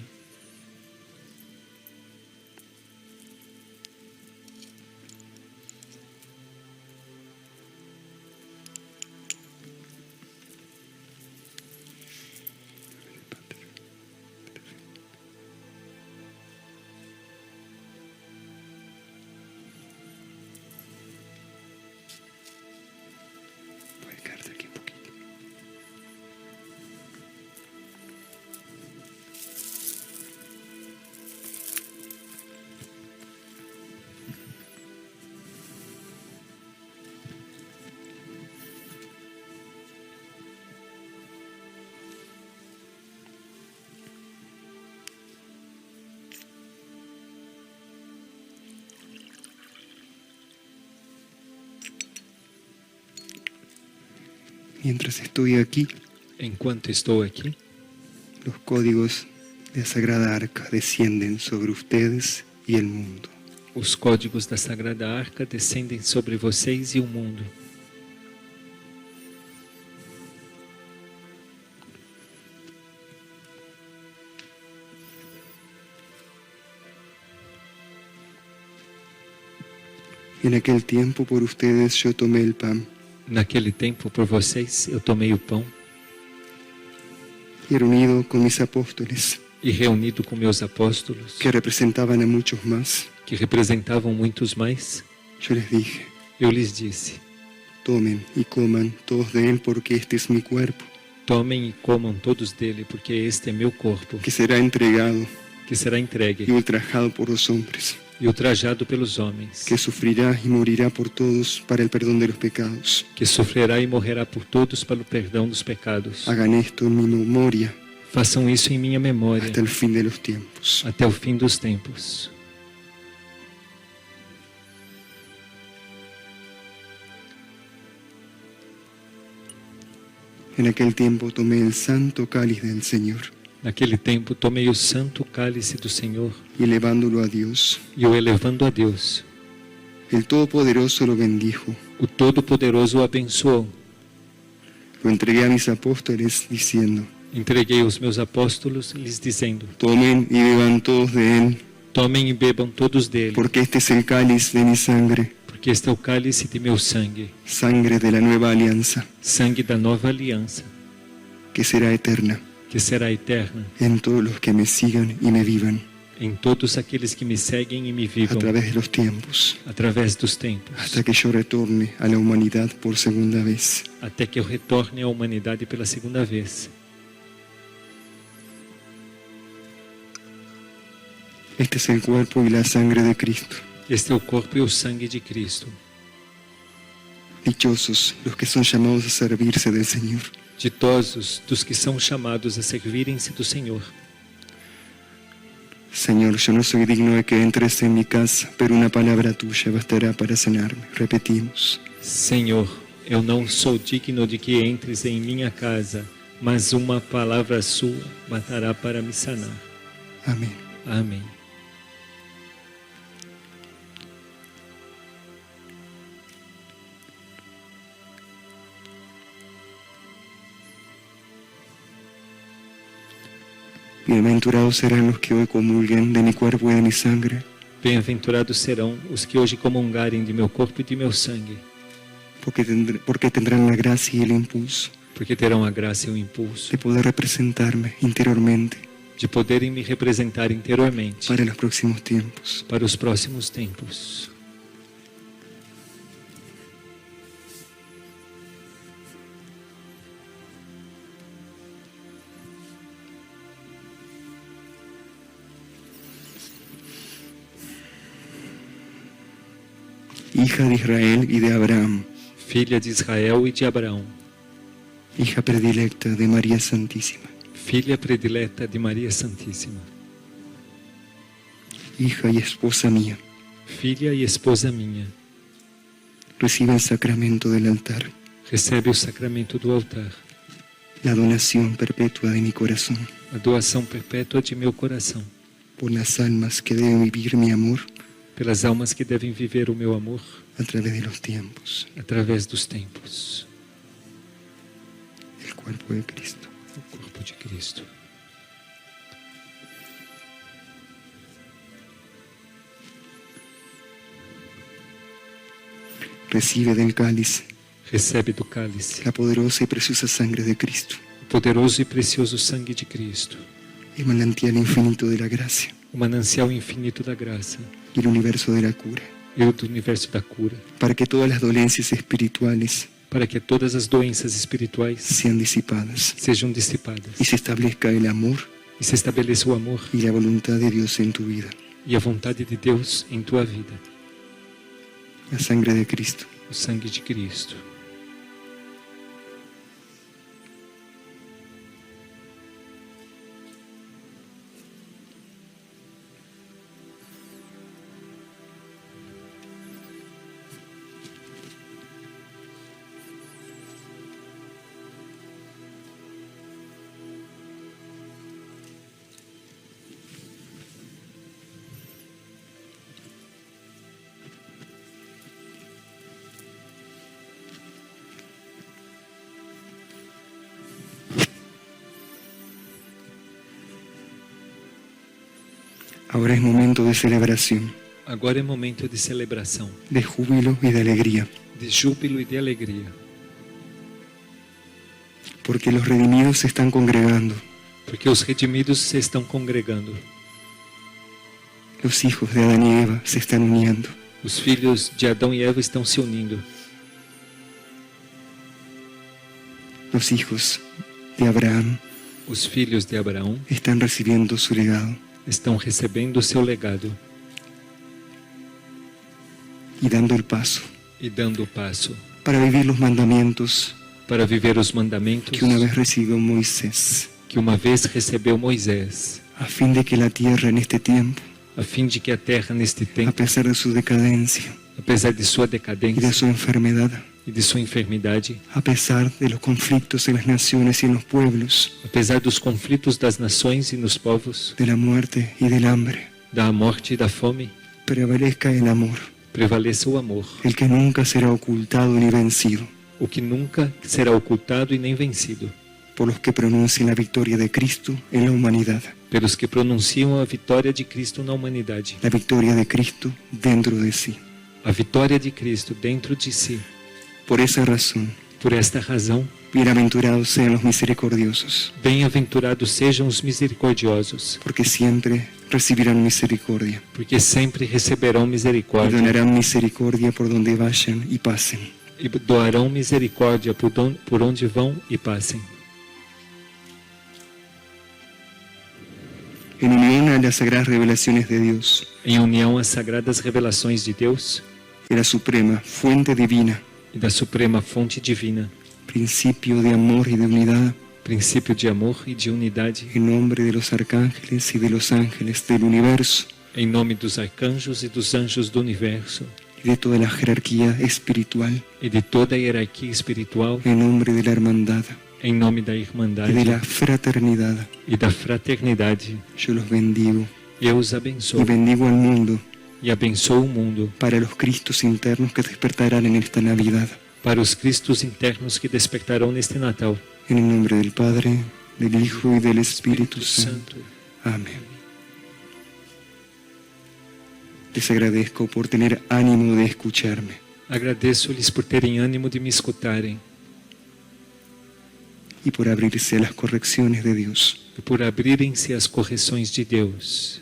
Puedes quedarte aquí un poquito. Mientras estoy aquí, Enquanto estou aqui, los códigos de la Sagrada Arca descienden sobre ustedes y el mundo. os códigos da Sagrada Arca descendem sobre vocês e o mundo. En aquel tiempo por ustedes yo tomé el pan Naquele tempo, por vocês, eu tomei o pão y reunido con mis apóstoles, e, reunido com meus apóstolos, que representaban a muchos más, que representavam muitos mais, yo les dije: eu lhes disse: tomen y coman todos de él, porque este es mi cuerpo, tomem e comam todos dele, porque este é meu corpo, que será entregado que será y entregue ultrajado por los hombres. e ultrajado pelos homens, que sufrirá y morirá por todos para el perdón de los pecados. que sofrerá e morrerá por todos para o perdão dos pecados. Hagan esto en mi memoria Façam isso em minha memória hasta el fin de los tiempos. até o fim dos tempos. En aquel tiempo tomé el santo cáliz del Señor Naquele tempo tomei o santo cálice do Senhor y elevándolo a Dios, e o elevando a Deus, el Todopoderoso lo bendijo. o Todo-Poderoso o abençoou. Lo entregué a mis apóstoles diciendo: Entreguei aos meus apóstolos, lhes dizendo: tomen y beban todos de él, tomem e bebam todos dele, porque este es el cáliz de mi sangre, porque este é o cálice de meu sangue, sangre de la nueva alianza, sangue da nova aliança, que será eterna que será eterna en todos los que me sigan y me vivan em todos aqueles que me seguem e me a vivam través de los tiempos, através dos tempos, hasta que yo retorne a la humanidad por segunda vez. até que eu retorne à humanidade pela segunda vez. Este es el cuerpo y la sangre de Cristo. Este é o corpo e o sangue de Cristo. Dichosos los que son llamados a servirse del Señor. Ditosos dos que são chamados a servirem-se do Senhor. Señor, yo no soy digno de que entres en mi casa, pero una palabra tuya bastará para sanarme. Repetimos. Senhor, eu não sou digno de que entres em minha casa, mas uma palavra sua bastará para me sanar. Amén. Amém. Bienaventurados serán los que hoy comulguen de mi cuerpo y de mi sangre, Bem-aventurados serão os que hoje comungarem de meu corpo e de meu sangue, porque tendrán la gracia y el impulso porque terão a graça e o impulso de poder representarme interiormente de poderem me representar interiormente para los próximos tiempos. para os próximos tempos. Hija de Israel y de Abraham, Filha de Israel e de Abraão, hija predilecta de María Santísima, filha predileta de Maria Santíssima, hija y esposa mía, filha e esposa minha, recibe el sacramento del altar, recebe o sacramento do altar, la donación perpetua de mi corazón, a doação perpétua de meu coração, por las almas que deben vivir mi amor pelas almas que devem viver o meu amor a través de los tiempos, através dos tempos. el cuerpo de Cristo. O corpo de Cristo. Recibe del cáliz Recebe do cálice la poderosa y preciosa sangre de Cristo, o poderoso e precioso sangue de Cristo, el manantial infinito de la gracia o manancial infinito da graça y el universo de la cura, e o do universo da cura, para que todas las dolencias espirituales para que todas as doenças espirituais sean disipadas sejam dissipadas y se establezca el amor e se estabeleça o amor y la voluntad de Dios en tu vida. e a vontade de Deus em tua vida. La sangre de Cristo. O sangue de Cristo. Ahora es momento de celebración, Agora é momento de celebração, de júbilo y de alegría, de júbilo e de alegria, porque los redimidos se están congregando, porque os redimidos se estão congregando, los hijos de Adán y Eva se están uniendo, os filhos de Adão e Eva estão se unindo, los hijos de Abraham os filhos de Abraão están recibiendo su legado, estão recebendo o seu legado, y dando el paso e dando o passo para vivir los mandamientos para viver os mandamentos que una vez recibió Moisés, que uma vez recebeu Moisés, a fin de que la tierra en este tiempo, a fim de que a terra neste a tempo, pesar de su decadencia apesar de sua y de decadência su enfermedad, e de sua enfermidade, a pesar de los conflictos en las naciones y en los pueblos, apesar dos conflitos das nações e nos povos, de la muerte y del hambre, da morte e da fome, prevalezca el amor, prevaleça o amor, el que nunca será ocultado ni vencido, o que nunca será ocultado e nem vencido, por los que pronuncien la victoria de Cristo en la humanidad, pelos que pronunciam a vitória de Cristo na humanidade, la victoria de Cristo dentro de sí. a vitória de Cristo dentro de si. Por esa razón, Por esta razão, bienaventurados sean los misericordiosos, bem-aventurados sejam os misericordiosos, porque siempre recibirán misericordia porque sempre receberão y misericórdia donarán misericordia por donde vayan y pasen. e doarão misericórdia por onde vão e passem. En unión a las sagradas revelaciones de Dios, Em união às sagradas revelações de Deus de la suprema fuente divina, e da suprema fonte divina, principio de amor y de unidad, princípio de amor e de unidade, en nombre de los arcángeles y de los ángeles del universo em nome dos arcanjos e dos anjos do universo y de toda la jerarquía espiritual, e de toda a hierarquia espiritual, en nombre de la hermandad em nome da y de irmandade la fraternidad, e da fraternidade, yo los bendigo eu os y abençoo bendigo al mundo e abençoo o mundo para los Cristos internos que despertarán en esta Navidad. para os Cristos internos que despertarão neste Natal. En el nombre del Padre, del Hijo y del Espíritu Santo. Santo. Amén. Les agradezco por tener ánimo de escucharme Agradeço-lhes por terem ânimo de me escutarem y por abrirse a las correcciones de Dios. e por abrirem-se às correções de Deus.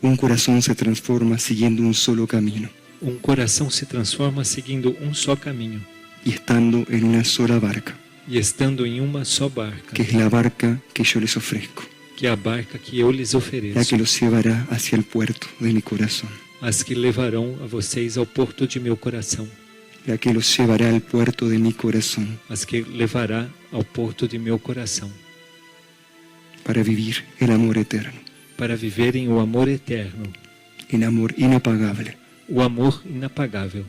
Un corazón se transforma siguiendo un solo camino Um coração se transforma seguindo um só caminho y estando en una sola barca, e estando em uma só barca, que es la barca que yo les ofrezco, que é a barca que eu lhes la ofereço, que los llevará hacia el puerto de mi corazón, as que levarão a vocês ao porto de meu coração, la que los llevará al puerto de mi corazón as que levará ao porto de meu coração, para vivir el amor eterno, para viverem o amor eterno, el amor inapagable, o amor inapagável,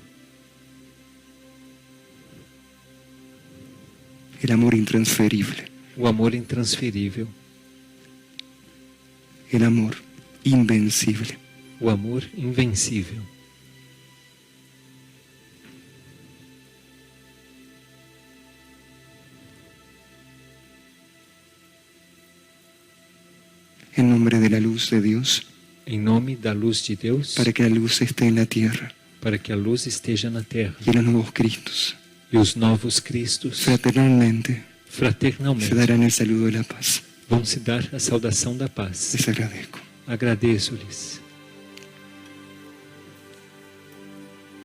el amor intransferible, o amor intransferível, el amor invencible. o amor invencível. En nombre de la luz de Dios, Em nome da luz de Deus, para que la luz esté en la tierra para que a luz esteja na terra y los nuevos Cristos, e os novos Cristos, fraternalmente, se fraternalmente, darán el saludo de la paz. vão se dar a saudação da paz. Les agradezco. Agradeço-lhes.